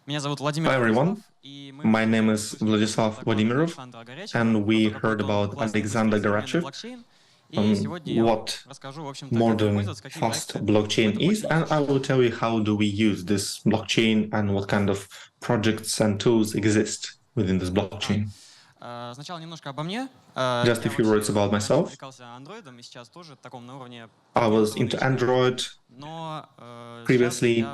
Hi everyone, my name is Vladislav Vladimirov, and we heard about Alexander Garachev on what modern fast blockchain is, and I will tell you how do we use this blockchain and what kind of projects and tools exist within this blockchain. Just a few words about myself. I was into Android previously,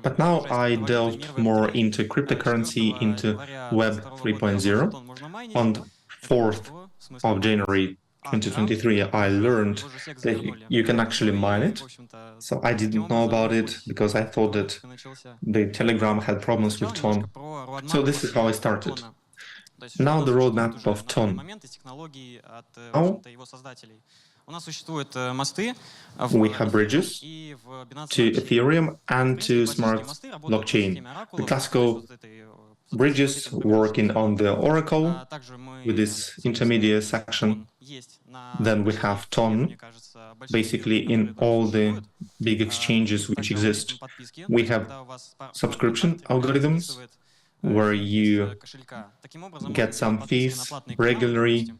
but now I delved more into cryptocurrency, into Web 3.0. On the 4th of January 2023, I learned that you can actually mine it. So I didn't know about it because I thought that the Telegram had problems with Ton. So this is how I started. Now the roadmap of Ton. Now we have bridges to Ethereum and to Smart Blockchain. The classical bridges working on the Oracle with this intermediate section. Then we have Ton, basically in all the big exchanges which exist. We have subscription algorithms where you get some fees regularly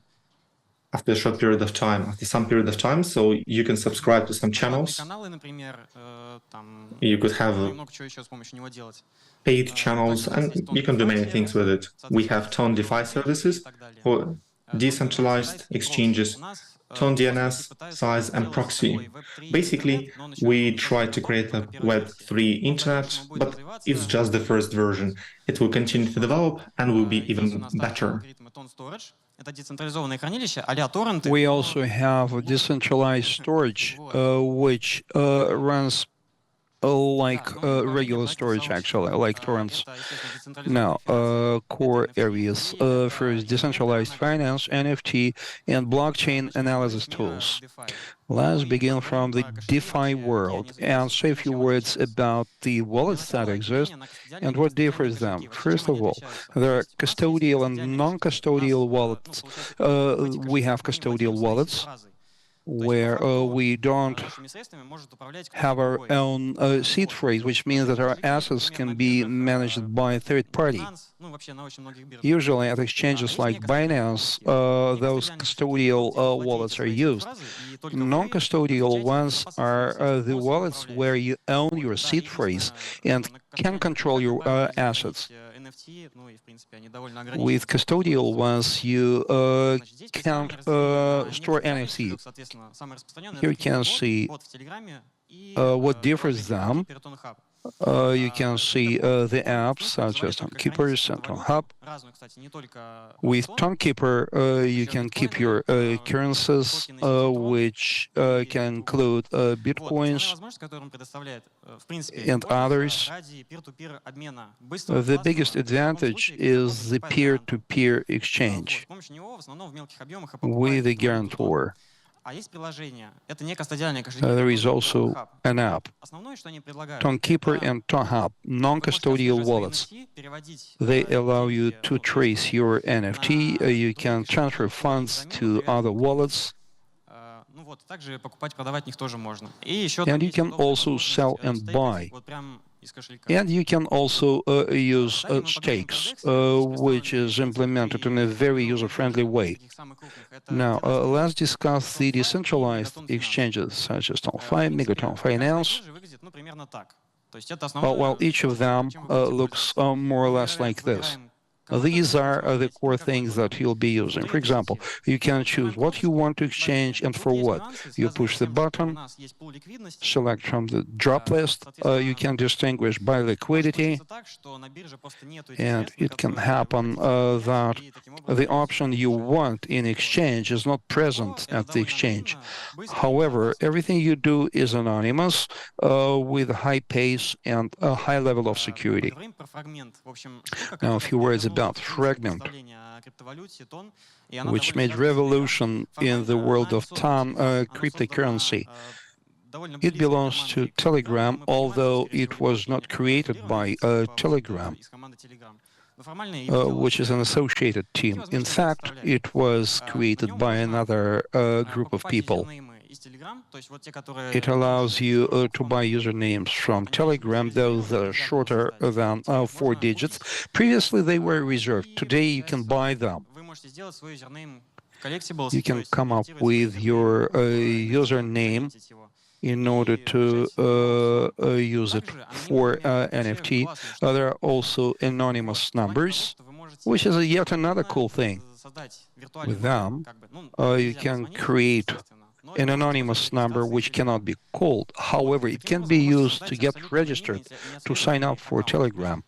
after a short period of time, after some period of time, so you can subscribe to some channels. You could have paid channels, and you can do many things with it. We have Ton DeFi services for decentralized exchanges, Ton DNS, Size, and Proxy. Basically, we try to create a Web3 internet, but it's just the first version. It will continue to develop and will be even better. We also have a decentralized storage, which runs like regular storage, actually, like torrents. Now, core areas. First, decentralized finance, NFT, and blockchain analysis tools. Let's begin from the DeFi world and say a few words about the wallets that exist and what differs them. First of all, there are custodial and non-custodial wallets. We have custodial wallets, where we don't have our own seed phrase, which means that our assets can be managed by a third party. Usually at exchanges like Binance, those custodial wallets are used. Non-custodial ones are the wallets where you own your seed phrase and can control your assets. With custodial ones, you can't store NFT. Here you can see what differs them. You can see the apps such as TonKeeper and TonHub. With TonKeeper, you can keep your currencies, which can include bitcoins and others. The biggest advantage is the peer-to-peer exchange with the guarantor. There is also an app, TonKeeper and TonHub, non-custodial wallets. They allow you to trace your NFT. You can transfer funds to other wallets. And you can also sell and buy. And you can also use stakes, which is implemented in a very user-friendly way. Now, let's discuss the decentralized exchanges, such as TonFi, Megaton Finance. Well, each of them looks more or less like this. These are the core things that you'll be using. For example, you can choose what you want to exchange and for what. You push the button, select from the drop list. You can distinguish by liquidity, and it can happen that the option you want in exchange is not present at the exchange. However, everything you do is anonymous with a high pace and a high level of security. Now, a few words about Fragment, which made revolution in the world of Ton cryptocurrency. It belongs to Telegram, although it was not created by Telegram, which is an associated team. In fact, it was created by another group of people. It allows you to buy usernames from Telegram, those that are shorter than 4 digits. Previously, they were reserved. Today, you can buy them. You can come up with your username in order to use it for NFT. There are also anonymous numbers, which is yet another cool thing. With them, you can create an anonymous number which cannot be called. However, it can be used to get registered, to sign up for Telegram.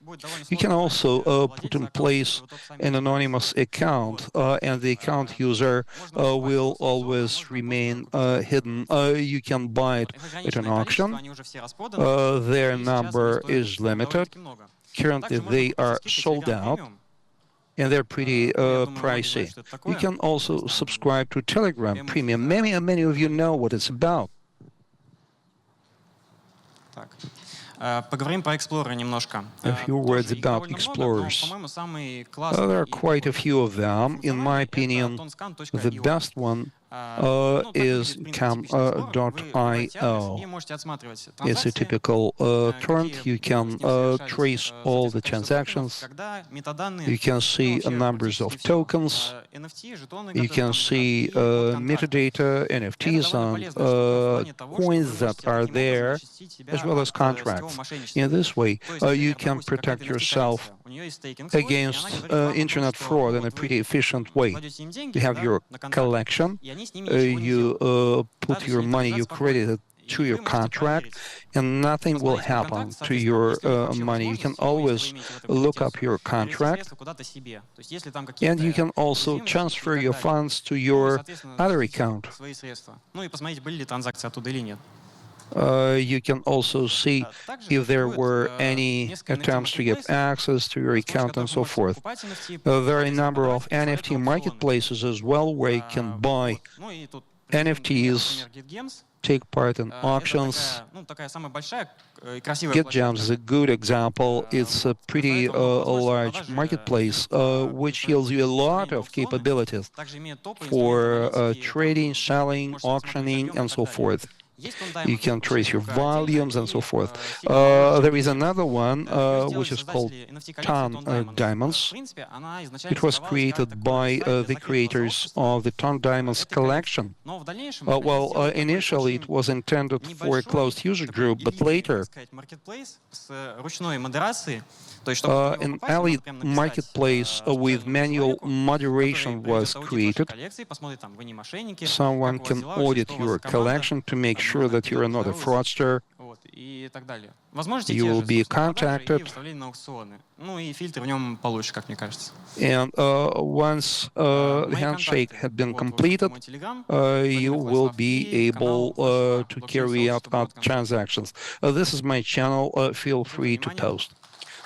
You can also put in place an anonymous account, and the account user will always remain hidden. You can buy it at an auction. Their number is limited. Currently, they are sold out, and they're pretty pricey. You can also subscribe to Telegram Premium. Many of you know what it's about. A few words about explorers. There are quite a few of them. In my opinion, the best one is Cam.io. It's a typical torrent. You can trace all the transactions. You can see numbers of tokens. You can see metadata, NFTs, and coins that are there, as well as contracts. In this way, you can protect yourself against internet fraud in a pretty efficient way. You have your collection. You put your money you credited to your contract, and nothing will happen to your money. You can always look up your contract, and you can also transfer your funds to your other account. You can also see if there were any attempts to get access to your account and so forth. There are a number of NFT marketplaces as well where you can buy NFTs, take part in auctions. GetJams is a good example. It's a pretty large marketplace which yields you a lot of capabilities for trading, selling, auctioning, and so forth. You can trace your volumes and so forth. There is another one which is called Ton Diamonds. It was created by the creators of the Ton Diamonds collection. Initially it was intended for a closed user group, but later an elite marketplace with manual moderation was created. Someone can audit your collection to make sure that you are not a fraudster. You will be contacted. And once the handshake had been completed, you will be able to carry out transactions. This is my channel. Feel free to post.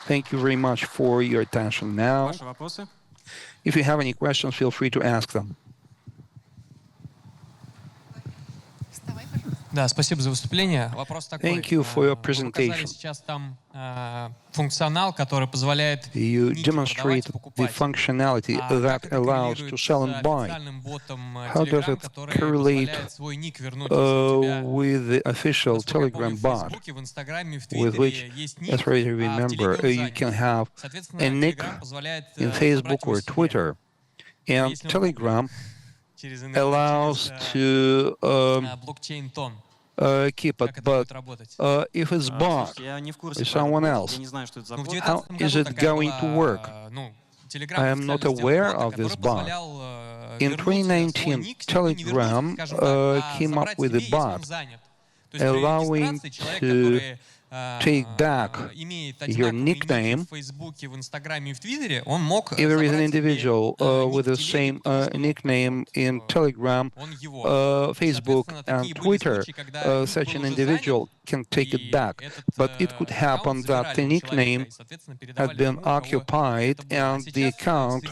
Thank you very much for your attention now. If you have any questions, feel free to ask them. Да, спасибо за выступление. Вопрос такой. Thank you for your presentation. Сейчас там функционал, который позволяет You demonstrate the functionality that allows to sell and buy. How does it correlate with the official Telegram bot, with which, as far as I remember, you can have a nick in Facebook or Twitter, and Telegram allows to keep it, but if it's bought by someone else, how is it going to work? I am not aware of this bot. In 2019, Telegram came up with a bot allowing to take back your nickname. If there is an individual with the same nickname in Telegram, Facebook, and Twitter, such an individual can take it back. But it could happen that the nickname had been occupied and the account,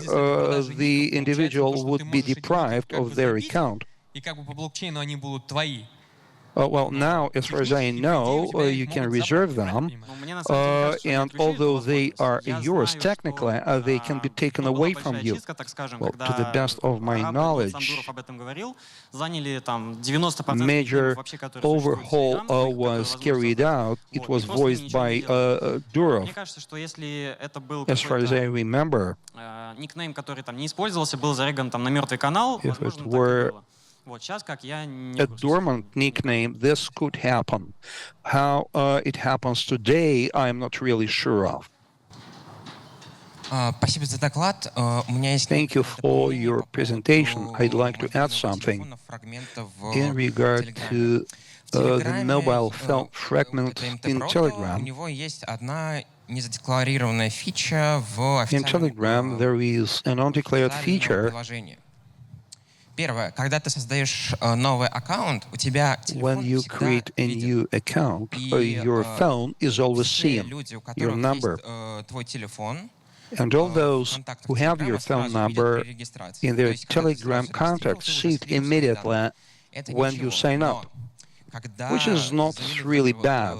the individual would be deprived of their account. Well, now, as far as I know, you can reserve them, and although they are yours technically, they can be taken away from you. Well, to the best of my knowledge, major overhaul was carried out. It was voiced by Durov, as far as I remember. If it were a dormant nickname, this could happen. How it happens today, I'm not really sure of. Thank you for your presentation. I'd like to add something in regard to the mobile phone fragment in Telegram. In Telegram, there is an undeclared feature. When you create a new account, your phone is always seen, your number. And all those who have your phone number in their Telegram contacts see it immediately when you sign up, which is not really bad.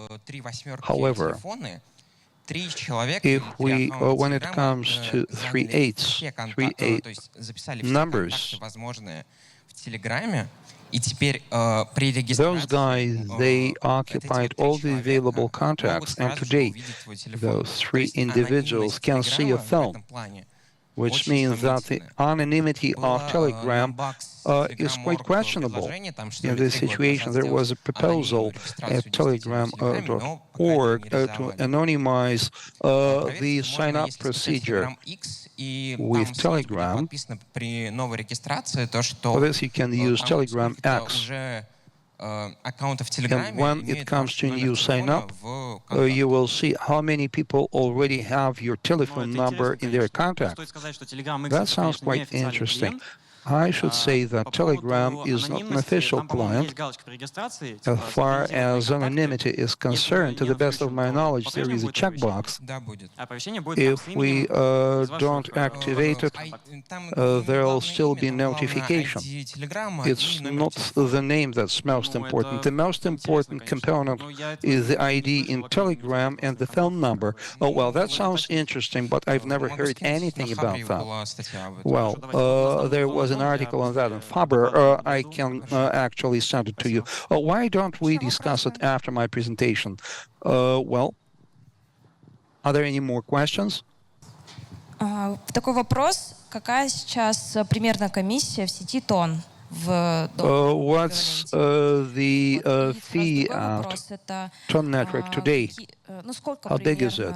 However, if we, when it comes to 3/8 numbers, those guys, they occupied all the available contacts, and today those 3 individuals can see your phone, which means that the anonymity of Telegram is quite questionable. In this situation, there was a proposal at telegram.org to anonymize the sign-up procedure with Telegram. For this, you can use Telegram X. And when it comes to new sign-up, you will see how many people already have your telephone number in their contacts. That sounds quite interesting. I should say that Telegram is not an official client. As far as anonymity is concerned, to the best of my knowledge, there is a checkbox. If we don't activate it, there will still be notification. It's not the name that's most important. The most important component is the ID in Telegram and the phone number. Oh, well, that sounds interesting, but I've never heard anything about that. Well, there was an article on that in Faber. I can actually send it to you. Why don't we discuss it after my presentation? Well, are there any more questions? Такой вопрос. Какая сейчас примерно комиссия в сети ТОН? What's the fee at TON network today? How big is it?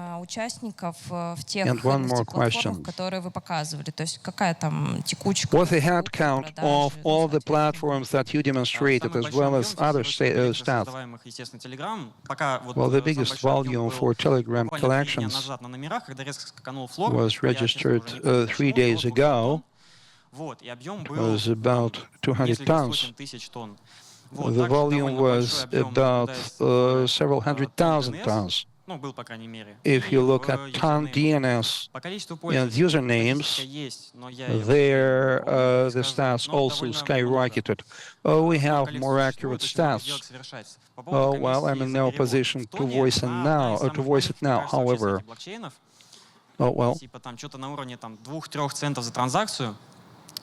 And one more question. What's the head count of all the platforms that you demonstrated, as well as other stats? Well, the biggest volume for Telegram collections was registered 3 days ago. It was about 200 tons. The volume was about several hundred thousand tons. If you look at TON DNS and usernames, there the stats also skyrocketed. We have more accurate stats. Well, I'm in no position to voice it now. However, well.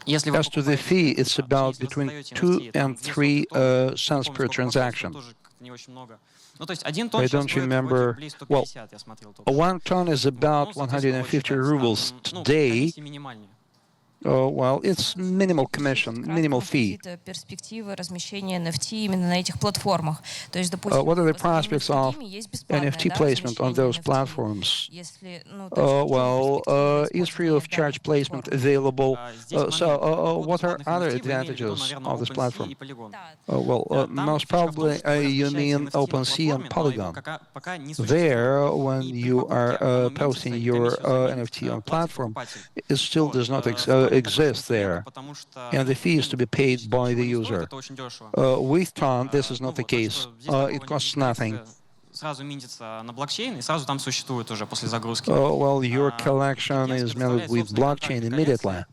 As to the fee, it's about between 2 and 3 cents per transaction. I don't remember. Well, 1 ton is about 150 rubles today. Well, it's minimal commission, minimal fee. What are the prospects of NFT placement on those platforms? Well, is free of charge placement available? So, what are other advantages of this platform? Well, most probably you mean OpenSea and Polygon. There, when you are posting your NFT on platform, it still does not exist there, and the fee is to be paid by the user. With TON, this is not the case. It costs nothing. Well, your collection is minted with blockchain immediately.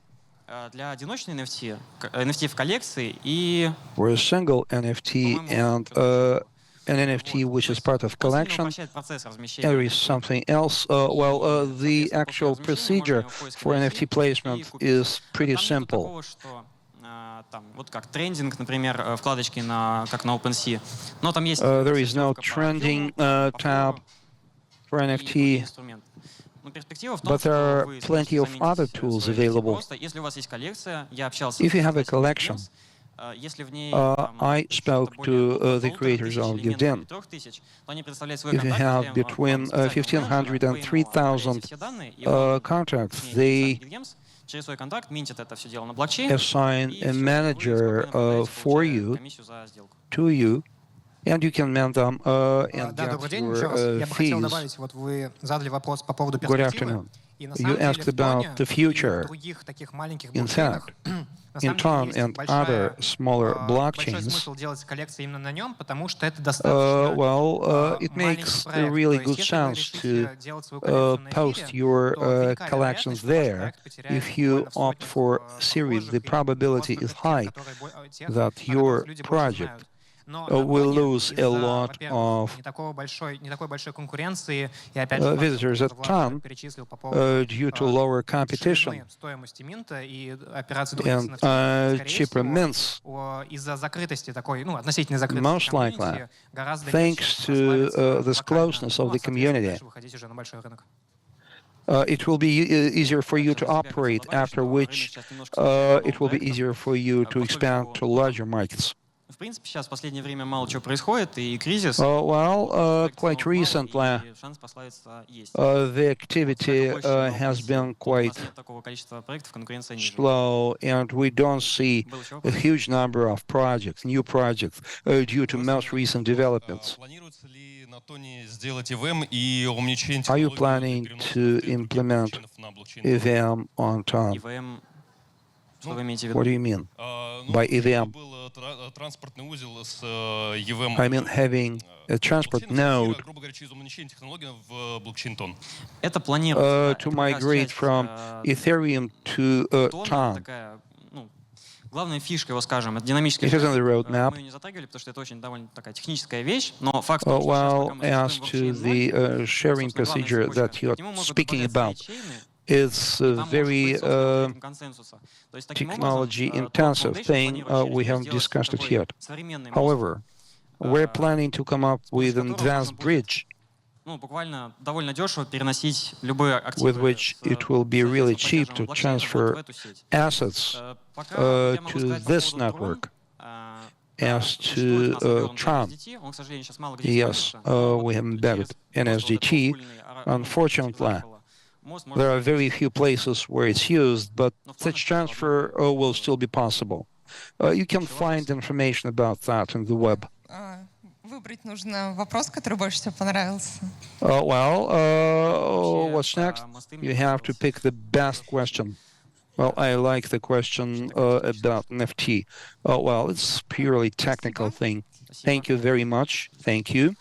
для одиночной NFT, NFT в коллекции и for a single NFT and an NFT which is part of collection. There is something else. The actual procedure for NFT placement is pretty simple. Там, вот как трендинг, например, вкладочки как на OpenSea. Но там есть there is no trending tab for NFT, but there are plenty of other tools available. Если у вас есть коллекция, я общался If you have a collection, I spoke to the creators of Giveden. If you have between 1,500 and 3,000 contracts, they assign a manager for you, to you, and you can mend them and get your fees. Good afternoon. You asked about the future. In fact, in Tron and other smaller blockchains, it makes a really good sense to post your collections there. If you opt for series, the probability is high that your project will lose a lot of visitors at Tron due to lower competition and cheaper mints. Most likely, thanks to this closeness of the community, it will be easier for you to operate, after which it will be easier for you to expand to larger markets. В принципе, сейчас в последнее время мало чего происходит, и кризис. Quite recently, the activity has been quite slow, and we don't see a huge number of projects, new projects, due to most recent developments. Are you planning to implement EVM on Tron? What do you mean by EVM? I mean having a transport node to migrate from Ethereum to Tron. Главная фишка его, скажем, это динамическая. Мы ее не затрагивали, потому что это очень довольно такая техническая вещь, но факт в том, что as to the sharing procedure that you're speaking about, it's a very technology-intensive thing. We haven't discussed it yet. However, we're planning to come up with an advanced bridge with which it will be really cheap to transfer assets to this network. As to Tron, yes, we have embedded NSDT. Unfortunately, there are very few places where it's used, but such transfer will still be possible. You can find information about that in the web. Выбрать нужно вопрос, который больше всего понравился. What's next? You have to pick the best question. Well, I like the question about NFT. It's purely technical thing. Thank you very much. Thank you.